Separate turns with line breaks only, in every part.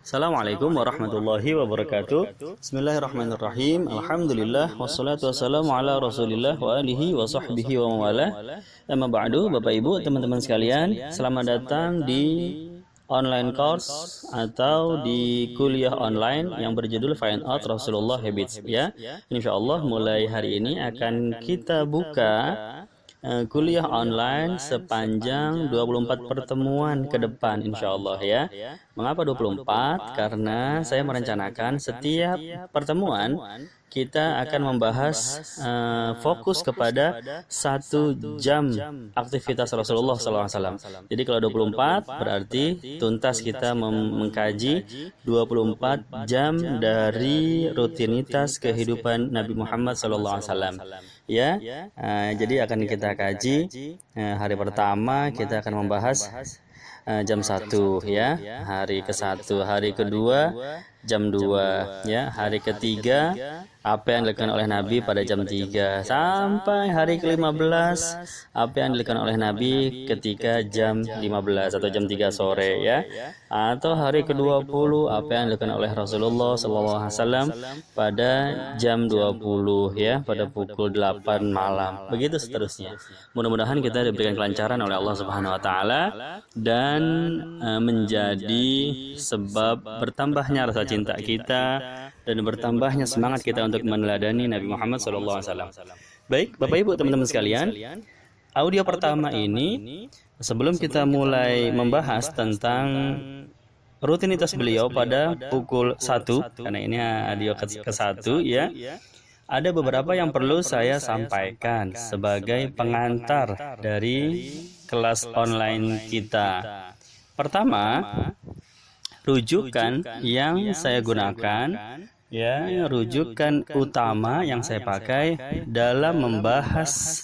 Assalamualaikum warahmatullahi wabarakatuh. Bismillahirrahmanirrahim. Alhamdulillah wassalatu wassalamu ala Rasulillah wa alihi wa sahbihi wa mawala. Amma ba'du, Bapak Ibu, teman-teman sekalian, selamat datang di online course atau di kuliah online yang berjudul Find Out Rasulullah Habits ya. Insyaallah mulai hari ini akan kita buka kuliah online sepanjang 24 pertemuan ke depan insyaallah ya. Mengapa 24? Karena saya merencanakan setiap pertemuan kita akan membahas fokus kepada 1 jam aktivitas Rasulullah SAW. Jadi kalau 24 berarti tuntas kita mengkaji 24 jam dari rutinitas kehidupan Nabi Muhammad SAW. Ya, jadi akan kita kaji hari pertama kita akan membahas jam 1 ya, hari ke-1, hari kedua jam 2 ya, hari ketiga apa yang dilakukan oleh Nabi pada jam 3 sampai hari ke-15 apa yang dilakukan oleh Nabi ketika jam 15 atau jam 3 sore ya, atau hari ke-20 apa yang dilakukan oleh Rasulullah SAW pada jam 20 ya, pada pukul 8 malam, begitu seterusnya. Mudah-mudahan kita diberikan kelancaran oleh Allah Subhanahu wa taala dan menjadi sebab bertambahnya rasa cinta kita dan bertambahnya semangat kita untuk meneladani Nabi Muhammad SAW. Baik, Bapak Ibu, teman-teman sekalian, audio pertama ini sebelum kita mulai membahas tentang rutinitas beliau pada pukul 1, karena ini audio ke-1 ya, ada beberapa yang perlu saya sampaikan sebagai pengantar dari kelas online kita. Pertama, rujukan yang saya gunakan ya, rujukan utama yang saya pakai dalam membahas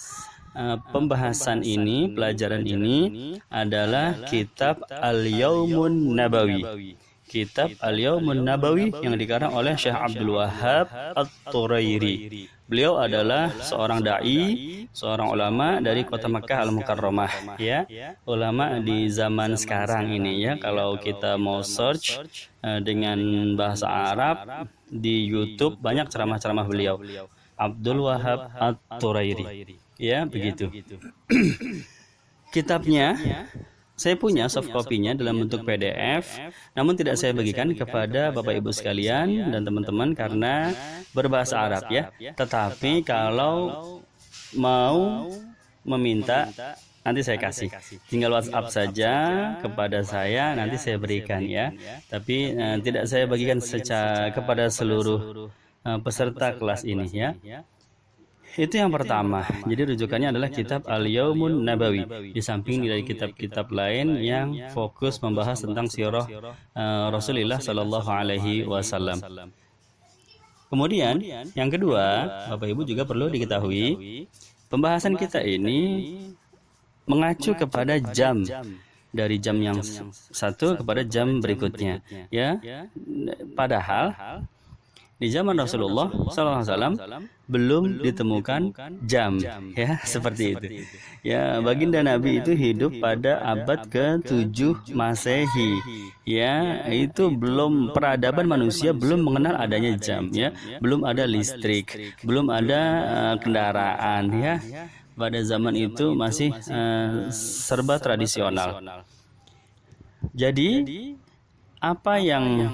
pembahasan ini, pelajaran ini adalah kitab Al-Yaumun Nabawi. Kitab Al-Yaumun Nabawi yang dikarang oleh Syekh Abdul Wahhab At-Turairi. Beliau adalah seorang dai, seorang ulama dari kota Makkah Al-Mukarramah ya. Ulama di zaman sekarang ini ya, kalau kita mau search dengan bahasa Arab di YouTube banyak ceramah-ceramah beliau. Abdul Wahhab At-Turairi. Ya, begitu. Kitabnya saya punya soft copy-nya dalam bentuk PDF, namun tidak saya bagikan kepada Bapak Ibu sekalian dan teman-teman karena berbahasa Arab ya. Tetapi kalau mau meminta, nanti saya kasih. Tinggal WhatsApp saja kepada saya, nanti saya berikan ya. Tapi tidak saya bagikan secara kepada seluruh peserta kelas ini ya. Itu yang pertama. Jadi rujukannya adalah kitab Al-Yaumun Nabawi. Di samping dari kitab-kitab lain yang fokus membahas tentang sirah Rasulullah Sallallahu Alaihi Wasallam. Kemudian yang kedua, Bapak Ibu juga perlu diketahui, pembahasan kita ini mengacu kepada jam, dari jam yang 1 kepada jam berikutnya. Ya, padahal di zaman Rasulullah SAW belum ditemukan jam ya, seperti itu ya. Baginda Nabi itu hidup pada abad ke-7 Masehi ya, itu belum, peradaban manusia belum mengenal adanya jam ya, belum ada listrik, belum ada kendaraan ya. Pada zaman itu masih serba tradisional. Jadi apa yang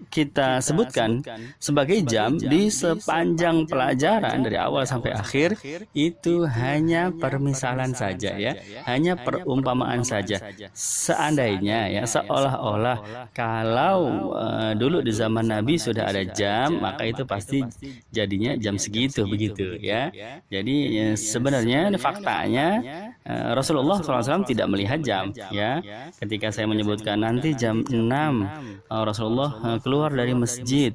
kita sebutkan sebagai jam di sepanjang pelajaran dari awal sampai akhir itu hanya permisalan saja ya, hanya perumpamaan saja. Seandainya ya, seolah-olah kalau dulu di zaman Nabi sudah ada jam, maka itu pasti jadinya jam segitu, begitu ya. Jadi sebenarnya faktanya Rasulullah SAW tidak melihat jam ya. Ketika saya menyebutkan nanti jam 6 Rasulullah keluar dari masjid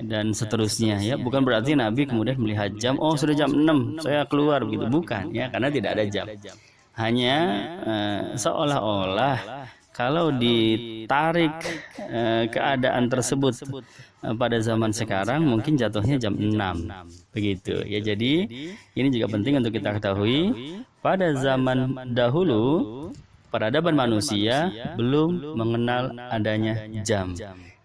dan seterusnya ya, bukan berarti Nabi kemudian melihat jam, oh sudah jam 6 saya keluar, begitu, bukan ya, karena tidak ada jam. Hanya seolah-olah kalau ditarik keadaan tersebut pada zaman sekarang mungkin jatuhnya jam 6, begitu ya. Jadi ini juga penting untuk kita ketahui, pada zaman dahulu peradaban manusia belum mengenal adanya jam.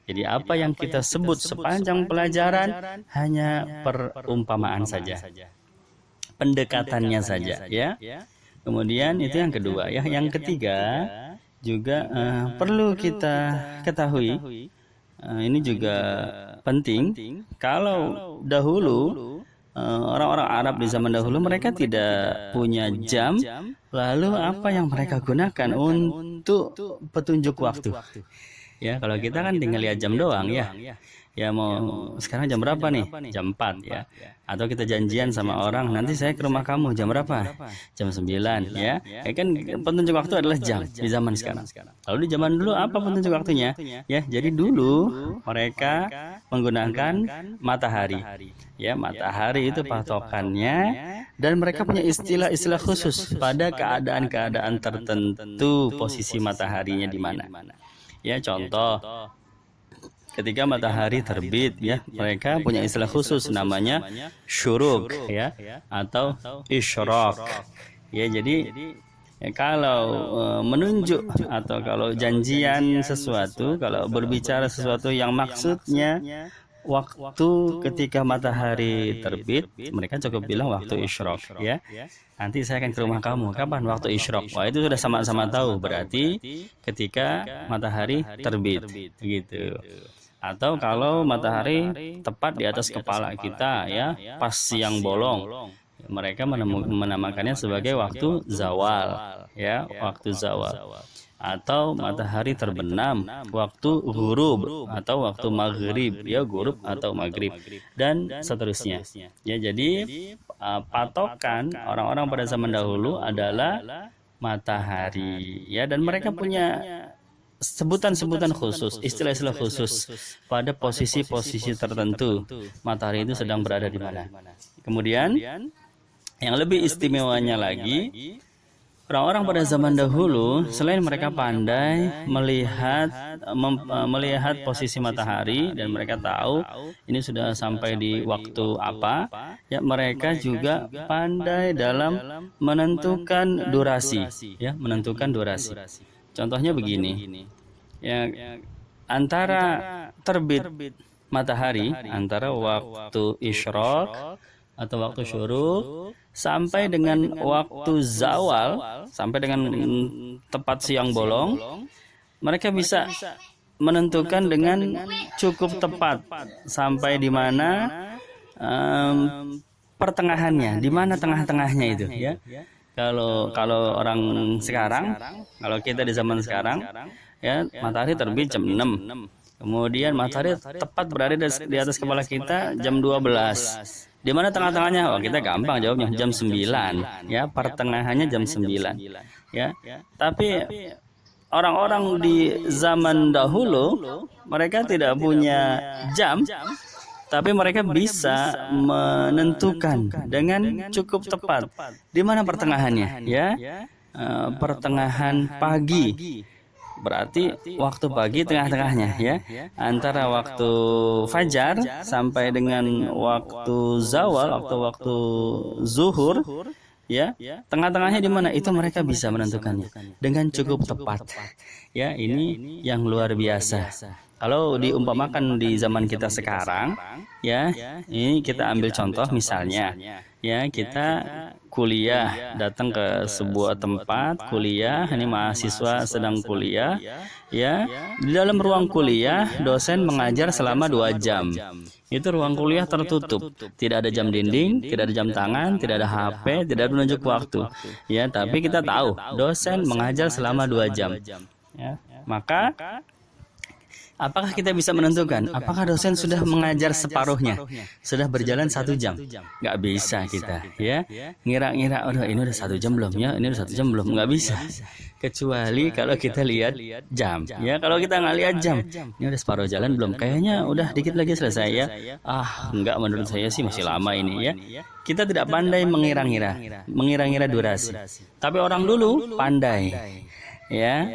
Jadi apa yang kita sebut sepanjang pelajaran hanya perumpamaan saja, pendekatannya saja, ya. Kemudian itu yang kedua, ya. Yang ketiga juga perlu kita ketahui, ini juga penting. Kalau dahulu orang-orang Arab di zaman dahulu mereka tidak punya jam, lalu apa yang mereka gunakan untuk petunjuk waktu? Ya, kalau kita kan tinggal lihat jam doang, ya. Ya, mau sekarang jam berapa nih? Jam 4, ya. Atau kita janjian sama orang, nanti saya ke rumah kamu jam berapa? Jam 9, ya. Kan petunjuk waktu adalah jam di zaman sekarang. Lalu di zaman dulu apa petunjuk waktunya? Ya, jadi dulu mereka menggunakan matahari. Ya, matahari itu patokannya, dan mereka punya istilah-istilah khusus pada keadaan-keadaan tertentu posisi mataharinya di mana. Ya, contoh ketika matahari terbit, ya, mereka punya istilah khusus namanya syuruk, ya, atau isyraq. Ya, jadi kalau menunjuk atau kalau janjian sesuatu, kalau berbicara sesuatu yang maksudnya waktu ketika matahari terbit, mereka cukup bilang waktu isyraq, ya. Nanti saya akan ke rumah kamu. Kapan waktu isyraq? Wah, itu sudah sama-sama tahu, berarti ketika matahari terbit, gitu. Atau kalau matahari tepat di atas kepala kita, ya, pas siang bolong, mereka menamakannya sebagai waktu zawal, ya, waktu zawal. Atau matahari terbenam, waktu ghurub atau waktu maghrib, ya, ghurub atau maghrib, dan seterusnya. Ya, jadi patokan orang-orang pada zaman dahulu adalah matahari, ya, dan mereka punya sebutan-sebutan khusus, istilah-istilah khusus pada posisi-posisi tertentu matahari itu sedang berada di mana. Kemudian yang lebih istimewanya lagi, orang-orang pada zaman dahulu selain mereka pandai melihat posisi matahari dan mereka tahu ini sudah sampai di waktu apa, ya, mereka juga pandai dalam menentukan durasi, ya, menentukan durasi. Contohnya begini, ya, antara terbit matahari, antara waktu isyraq atau waktu syuruk sampai dengan waktu zawal, sampai dengan tepat siang bolong, mereka bisa menentukan dengan cukup tepat sampai di mana pertengahannya, di mana tengah-tengahnya itu, ya. Kalau orang sekarang, kalau kita di zaman sekarang, ya, matahari terbit jam 6. Kemudian matahari tepat berada di atas kepala kita jam 12. Di mana tengah-tengahnya? Oh, kita gampang jawabnya, jam 9, ya, pertengahannya jam 9. Ya. Tapi orang-orang di zaman dahulu mereka tidak punya jam, tapi mereka bisa menentukan dengan cukup tepat di mana pertengahannya, ya, pertengahan pagi, berarti waktu pagi tengah-tengahnya, ya, antara waktu fajar sampai dengan waktu zawal atau waktu zuhur, ya, tengah-tengahnya di mana itu mereka bisa menentukannya dengan cukup tepat, ya. Ini yang luar biasa. Kalau diumpamakan di zaman kita sekarang, ya, ini kita ambil contoh misalnya, ya, kita kuliah, datang ke sebuah tempat kuliah, ini mahasiswa sedang kuliah, ya, di dalam ruang kuliah dosen mengajar selama 2 jam. Itu ruang kuliah tertutup, tidak ada jam dinding, tidak ada jam tangan, tidak ada HP, tidak ada penunjuk waktu, ya, tapi kita tahu dosen mengajar selama 2 jam, ya. Maka apakah kita bisa menentukan apakah dosen sudah mengajar separuhnya, sudah berjalan 1 jam? Nggak bisa kita, ya, ngira-ngira, oh, ini udah 1 jam belum, ya, ini udah 1 jam belum, nggak bisa. Kecuali kalau kita lihat jam, ya. Kalau kita nggak lihat jam, ini udah separuh jalan belum, kayaknya udah dikit lagi selesai, ya. Enggak, menurut saya sih masih lama ini, ya. Kita tidak pandai mengira-ngira durasi, tapi orang dulu pandai, ya,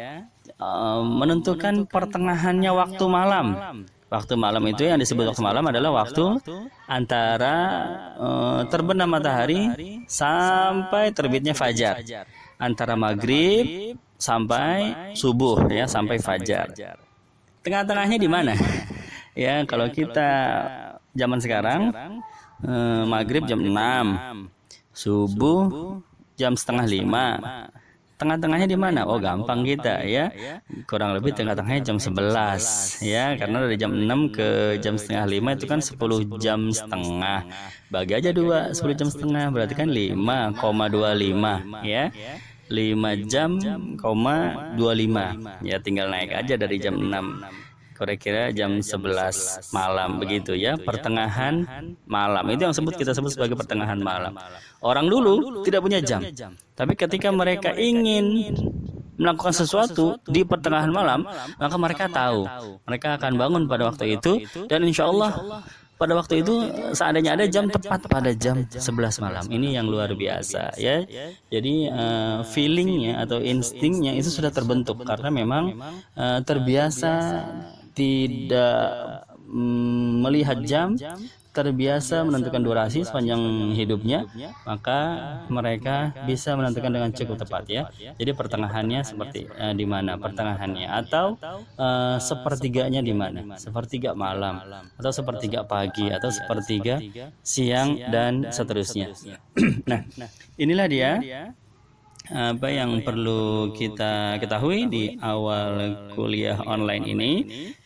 menentukan pertengahannya waktu malam. Waktu malam itu yang disebut waktu malam adalah waktu antara terbenam matahari sampai terbitnya fajar, antara maghrib sampai subuh, ya, sampai fajar. Tengah-tengahnya di mana? Ya, kalau kita zaman sekarang maghrib jam 6, subuh jam setengah 5. Tengah-tengahnya di mana? Oh, gampang kita ya. Kurang lebih tengah-tengahnya jam 11 ya, karena dari jam 6 ke jam setengah 5 itu kan 10 jam setengah. Bagi aja 2, 10 jam setengah berarti kan 5,25 ya. 5 jam, 25 ya, tinggal naik aja dari jam 6. Kira-kira jam 11 malam begitu ya, pertengahan malam. Itu yang kita sebut sebagai pertengahan malam. Orang dulu tidak punya jam, tapi ketika mereka ingin melakukan sesuatu di pertengahan malam, maka mereka tahu mereka akan bangun pada waktu itu, dan insya Allah pada waktu itu seandainya ada jam, tepat pada jam 11 malam. Ini yang luar biasa ya. Jadi feelingnya atau instingnya itu sudah terbentuk karena memang terbiasa tidak melihat jam, terbiasa menentukan durasi sepanjang hidupnya, maka mereka bisa menentukan dengan cukup tepat ya. Jadi pertengahannya seperti di mana pertengahannya, atau sepertiganya di mana, sepertiga malam atau sepertiga pagi atau sepertiga siang dan seterusnya. Nah, inilah dia apa yang perlu kita ketahui di awal kuliah online ini.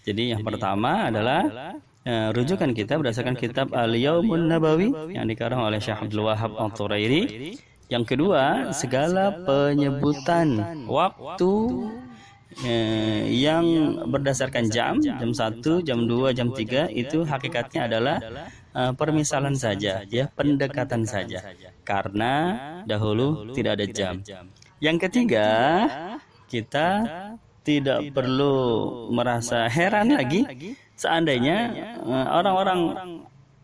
Jadi yang pertama adalah rujukan kita berdasarkan kitab Al-Yaumun Nabawi yang dikarang oleh Syekh Abdul Wahab Al-Thurairi. Yang kedua, segala penyebutan waktu yang berdasarkan jam 1, jam 2, jam 3 itu hakikatnya adalah permisalan saja ya, pendekatan saja, karena dahulu tidak ada jam. Yang ketiga, kita tidak perlu merasa heran lagi seandainya orang-orang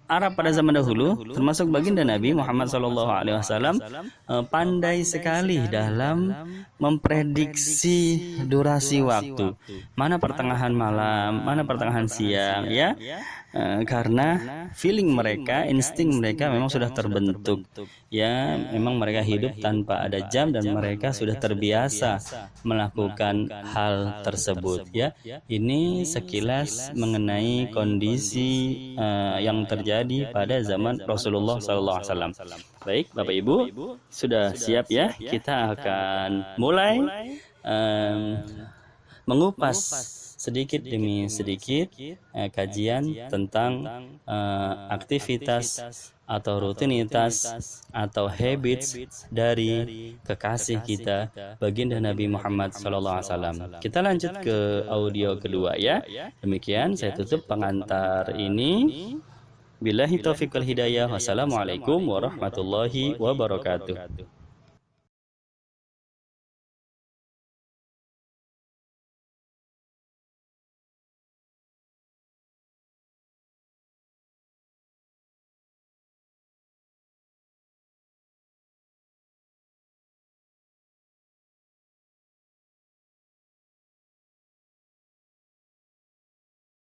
Arab pada zaman dahulu, termasuk baginda Nabi Muhammad SAW, pandai sekali dalam memprediksi durasi waktu. Mana pertengahan malam, mana pertengahan siang, ya. Karena feeling mereka, insting mereka memang sudah terbentuk. Ya, memang mereka hidup tanpa ada jam dan mereka sudah terbiasa melakukan hal tersebut. Ya, ini sekilas mengenai kondisi yang terjadi pada zaman Rasulullah SAW. Baik, Bapak Ibu, sudah siap ya? Kita akan mulai mengupas sedikit demi sedikit kajian tentang aktivitas atau rutinitas atau habits dari kekasih kita baginda Nabi Muhammad SAW. Kita lanjut ke audio kedua ya. Demikian saya tutup pengantar ini. Billahi taufiq wal hidayah. Wassalamualaikum warahmatullahi wabarakatuh.